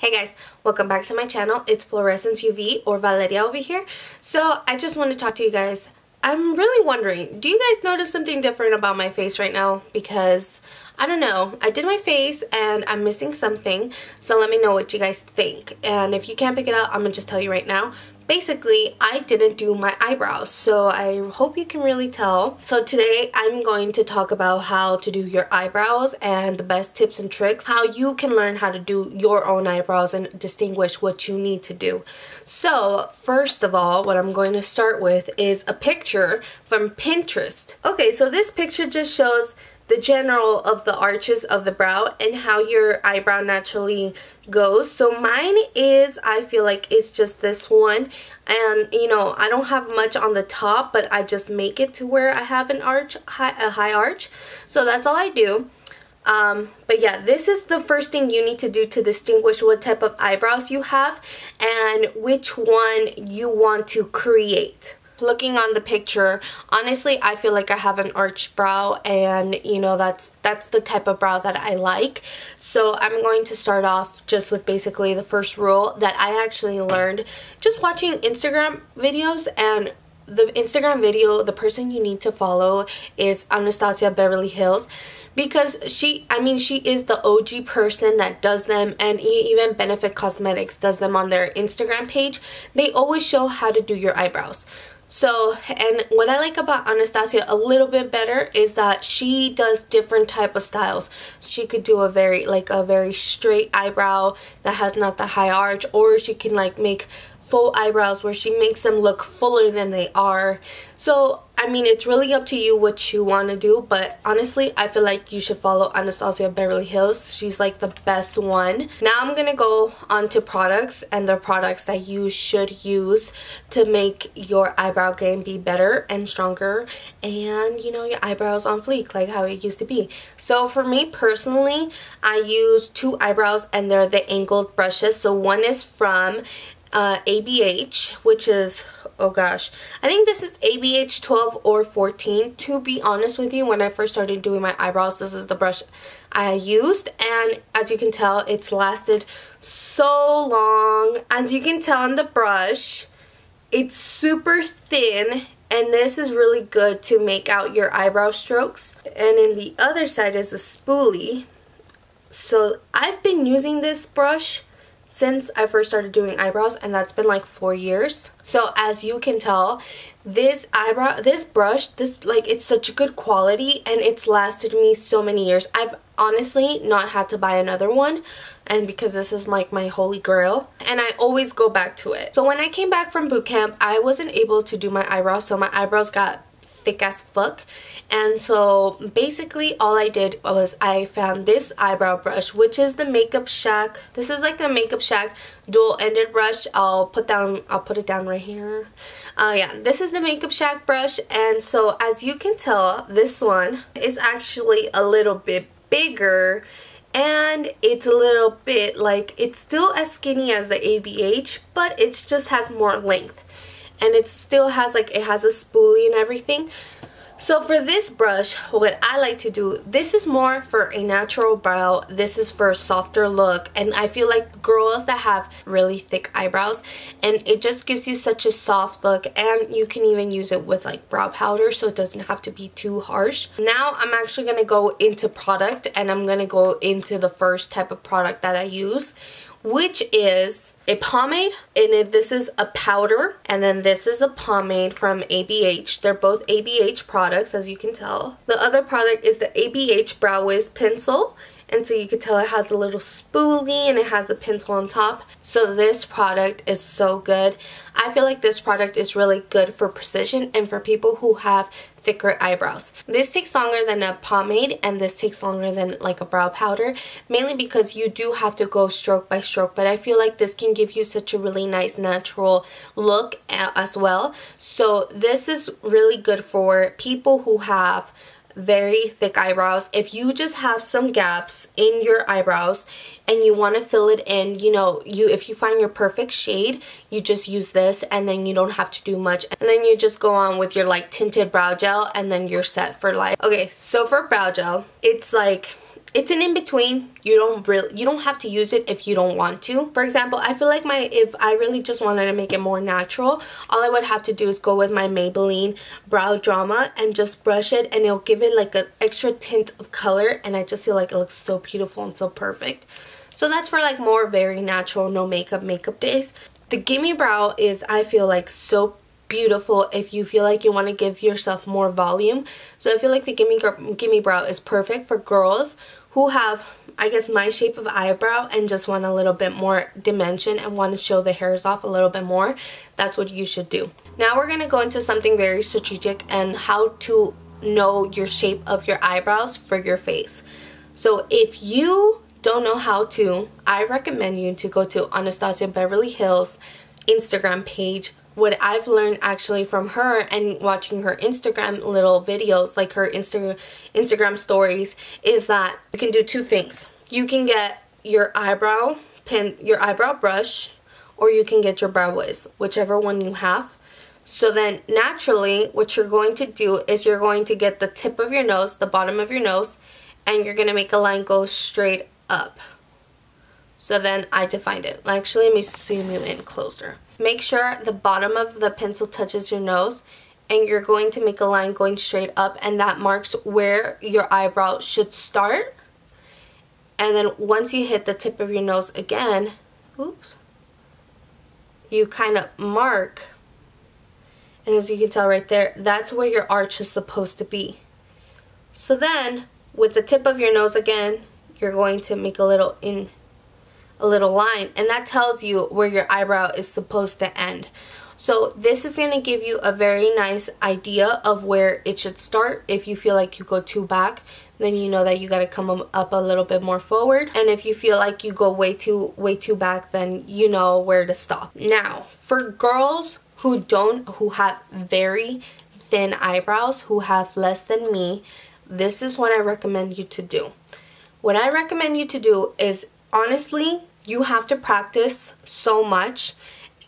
Hey guys, welcome back to my channel. It's Fluorenscence UV or Valeria over here. So I just want to talk to you guys. I'm really wondering, do you guys notice something different about my face right now? Because I don't know, I did my face and I'm missing something. So let me know what you guys think. And if you can't pick it out, I'm gonna just tell you right now. Basically, I didn't do my eyebrows, so I hope you can really tell. So today, I'm going to talk about how to do your eyebrows and the best tips and tricks, how you can learn how to do your own eyebrows and distinguish what you need to do. So, first of all, what I'm going to start with is a picture from Pinterest. Okay, so this picture just shows the general of the arches of the brow and how your eyebrow naturally goes. So mine is, I feel like it's just this one, and you know, I don't have much on the top, but I just make it to where I have an arch, a high arch. So that's all I do. But yeah, this is the first thing you need to do to distinguish what type of eyebrows you have and which one you want to create. Looking on the picture, honestly, I feel like I have an arched brow, and you know, that's the type of brow that I like. So I'm going to start off just with basically the first rule that I actually learned just watching Instagram videos. And the Instagram video, the person you need to follow is Anastasia Beverly Hills, because she is the OG person that does them, and even Benefit Cosmetics does them on their Instagram page. They always show how to do your eyebrows. So, and what I like about Anastasia a little bit better is that she does different type of styles. She could do a very straight eyebrow that has not the high arch, or she can like make full eyebrows where she makes them look fuller than they are. So I mean, it's really up to you what you want to do, but honestly, I feel like you should follow Anastasia Beverly Hills. She's like the best one. Now I'm gonna go on to products, and the products that you should use to make your eyebrow game be better and stronger, and you know, your eyebrows on fleek like how it used to be. So for me personally, I use two eyebrows, and they're the angled brushes. So one is from ABH, which is, oh gosh, I think this is ABH 12 or 14. To be honest with you, when I first started doing my eyebrows, this is the brush I used, and as you can tell, it's lasted so long. As you can tell on the brush, it's super thin, and this is really good to make out your eyebrow strokes. And in the other side is a spoolie. So I've been using this brush since I first started doing eyebrows, and that's been like 4 years. So as you can tell, this brush, it's such a good quality, and it's lasted me so many years. I've honestly not had to buy another one, and because this is like my holy grail, and I always go back to it. So when I came back from boot camp, I wasn't able to do my eyebrows, so my eyebrows got thick as fuck. And so basically all I did was I found this eyebrow brush, which is the Makeup Shack. This is like a Makeup Shack dual-ended brush. I'll put it down right here. Yeah, this is the Makeup Shack brush, and so as you can tell, this one is actually a little bit bigger, and it's a little bit like, it's still as skinny as the ABH, but it just has more length. And it still has it has a spoolie and everything. So for this brush, what I like to do, this is more for a natural brow. This is for a softer look, and I feel like girls that have really thick eyebrows, and it just gives you such a soft look, and you can even use it with like brow powder, so it doesn't have to be too harsh. Now I'm actually going to go into product, and I'm going to go into the first type of product that I use, which is a pomade, and this is a powder, and then this is a pomade from ABH. They're both ABH products, as you can tell. The other product is the ABH Brow Wiz Pencil, and so you can tell it has a little spoolie, and it has the pencil on top. So this product is so good. I feel like this product is really good for precision and for people who have thicker eyebrows. This takes longer than a pomade, and this takes longer than like a brow powder, mainly because you do have to go stroke by stroke, but I feel like this can give you such a really nice natural look as well. So this is really good for people who have very thick eyebrows. If you just have some gaps in your eyebrows and you want to fill it in, you know, if you find your perfect shade, you just use this, and then you don't have to do much, and then you just go on with your like tinted brow gel, and then you're set for life. Okay, so for brow gel, it's like it's an in-between. You don't have to use it if you don't want to. For example, I feel like if I really just wanted to make it more natural, all I would have to do is go with my Maybelline Brow Drama and just brush it, and it'll give it like an extra tint of color, and I just feel like it looks so beautiful and so perfect. So that's for like more very natural, no makeup days. The Gimme Brow is, I feel like, so beautiful if you feel like you want to give yourself more volume. So I feel like the Gimme Brow is perfect for girls who have, I guess, my shape of eyebrow and just want a little bit more dimension and want to show the hairs off a little bit more. That's what you should do. Now we're going to go into something very strategic and how to know your shape of your eyebrows for your face. So if you don't know how to, I recommend you to go to Anastasia Beverly Hills Instagram page. What I've learned actually from her and watching her Instagram little videos, like her Instagram stories, is that you can do two things. You can get your eyebrow brush, or you can get your brow wiz, whichever one you have. So then naturally what you're going to do is you're going to get the tip of your nose, the bottom of your nose, and you're going to make a line go straight up. So then I defined it. Actually, let me zoom you in closer. Make sure the bottom of the pencil touches your nose, and you're going to make a line going straight up, and that marks where your eyebrow should start. And then once you hit the tip of your nose again, oops, you kind of mark, and as you can tell right there, that's where your arch is supposed to be. So then with the tip of your nose again, you're going to make a little line, and that tells you where your eyebrow is supposed to end. So this is going to give you a very nice idea of where it should start. If you feel like you go too back, then you know that you got to come up a little bit more forward, and if you feel like you go way too back, then you know where to stop. Now for girls who have very thin eyebrows, who have less than me, this is what I recommend you to do. What I recommend you to do is, honestly, you have to practice so much,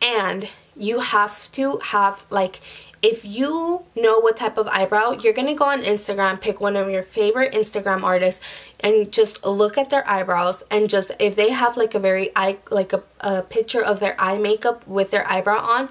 and you have to have, like, if you know what type of eyebrow, you're gonna go on Instagram, pick one of your favorite Instagram artists, and just look at their eyebrows, and just, if they have like a picture of their eye makeup with their eyebrow on,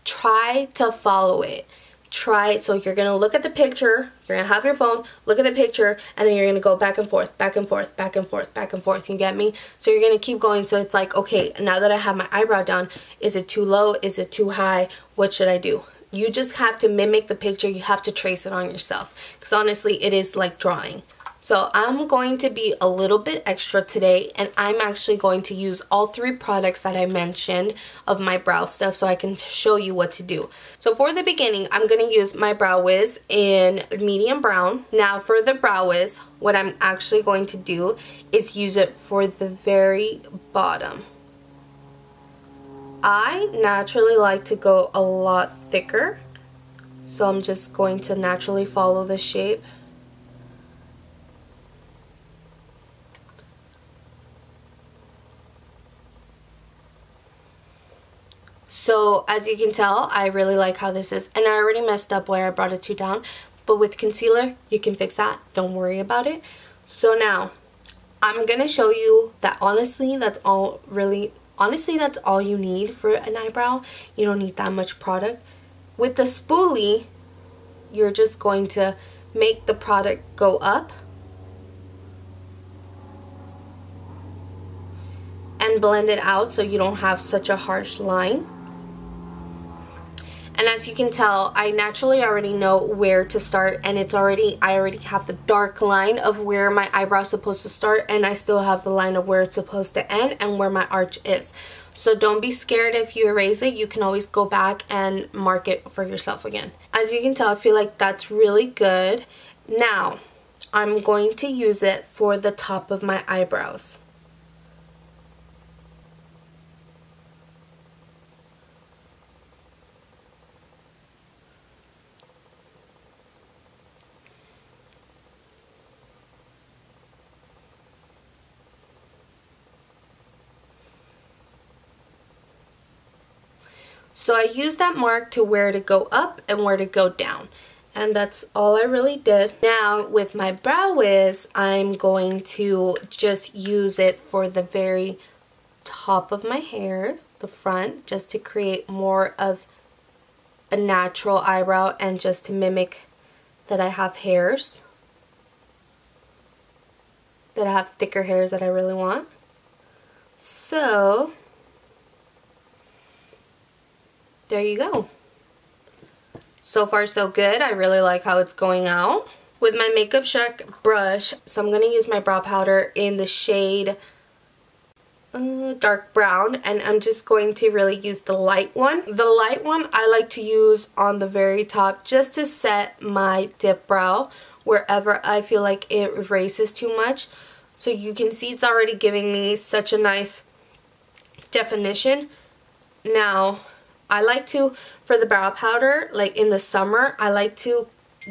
try to follow it. So you're going to look at the picture, you're going to have your phone, look at the picture, and then you're going to go back and forth, back and forth, back and forth, back and forth, you get me? So you're going to keep going, so it's like, okay, now that I have my eyebrow done, is it too low, is it too high, what should I do? You just have to mimic the picture, you have to trace it on yourself, because honestly, it is like drawing. So I'm going to be a little bit extra today, and I'm actually going to use all three products that I mentioned of my brow stuff so I can show you what to do. So for the beginning, I'm going to use my Brow Wiz in medium brown. Now for the Brow Wiz, what I'm actually going to do is use it for the very bottom. I naturally like to go a lot thicker, so I'm just going to naturally follow the shape. So as you can tell, I really like how this is, and I already messed up where I brought it too down, but with concealer you can fix that, don't worry about it. So now I'm gonna show you that honestly that's all you need for an eyebrow. You don't need that much product. With the spoolie, you're just going to make the product go up and blend it out so you don't have such a harsh line. And as you can tell, I naturally already know where to start, and I already have the dark line of where my eyebrow is supposed to start, and I still have the line of where it's supposed to end and where my arch is. So don't be scared if you erase it. You can always go back and mark it for yourself again. As you can tell, I feel like that's really good. Now, I'm going to use it for the top of my eyebrows. So I use that mark to where to go up and where to go down. And that's all I really did. Now with my brow wiz, I'm going to just use it for the very top of my hairs, the front, just to create more of a natural eyebrow and just to mimic that I have hairs, that I have thicker hairs that I really want. So there you go. So far so good. I really like how it's going out. With my Makeup Shrek brush, so I'm going to use my brow powder in the shade dark brown, and I'm just going to really use the light one. The light one I like to use on the very top just to set my dip brow wherever I feel like it erases too much. So you can see it's already giving me such a nice definition. Now I like to, for the brow powder, like in the summer, I like to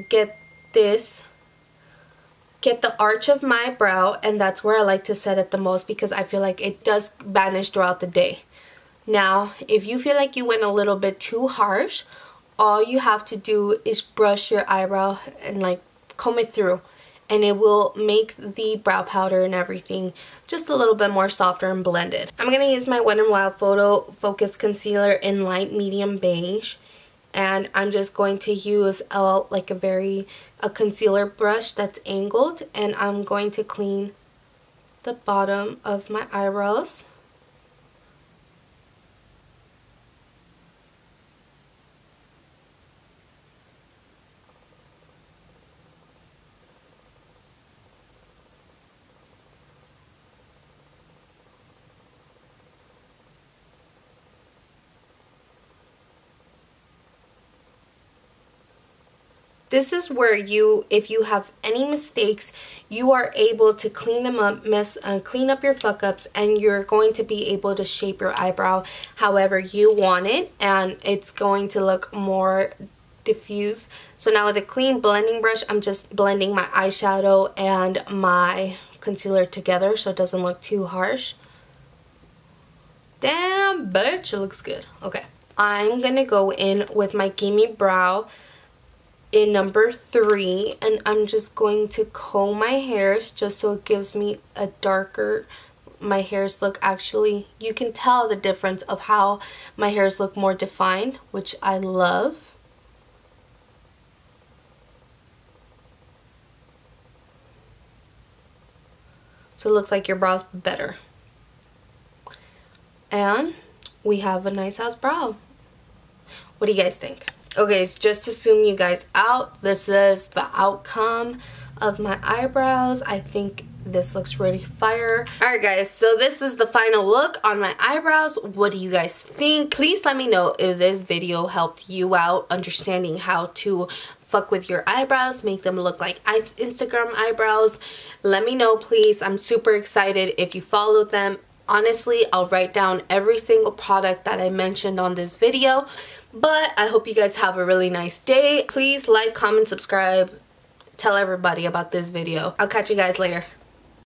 get the arch of my brow, and that's where I like to set it the most because I feel like it does vanish throughout the day. Now, if you feel like you went a little bit too harsh, all you have to do is brush your eyebrow and like comb it through, and it will make the brow powder and everything just a little bit more softer and blended. I'm going to use my Wet n Wild Photo Focus Concealer in light medium beige. And I'm just going to use a concealer brush that's angled, and I'm going to clean the bottom of my eyebrows. This is where if you have any mistakes, you are able to clean them up, clean up your fuck ups, and you're going to be able to shape your eyebrow however you want it, and it's going to look more diffuse. So now with a clean blending brush, I'm just blending my eyeshadow and my concealer together so it doesn't look too harsh. Damn, bitch, it looks good. Okay, I'm gonna go in with my Gimme Brow in number 3, and I'm just going to comb my hairs just so it gives me a darker, my hairs look, actually you can tell the difference of how my hairs look more defined, which I love. So it looks like your brow's better, and we have a nice ass brow. What do you guys think? Okay, so just to zoom you guys out, this is the outcome of my eyebrows. I think this looks really fire. Alright guys, so this is the final look on my eyebrows. What do you guys think? Please let me know if this video helped you out understanding how to fuck with your eyebrows, make them look like Instagram eyebrows. Let me know, please. I'm super excited if you followed them. Honestly, I'll write down every single product that I mentioned on this video. But I hope you guys have a really nice day. Please like, comment, subscribe. Tell everybody about this video. I'll catch you guys later.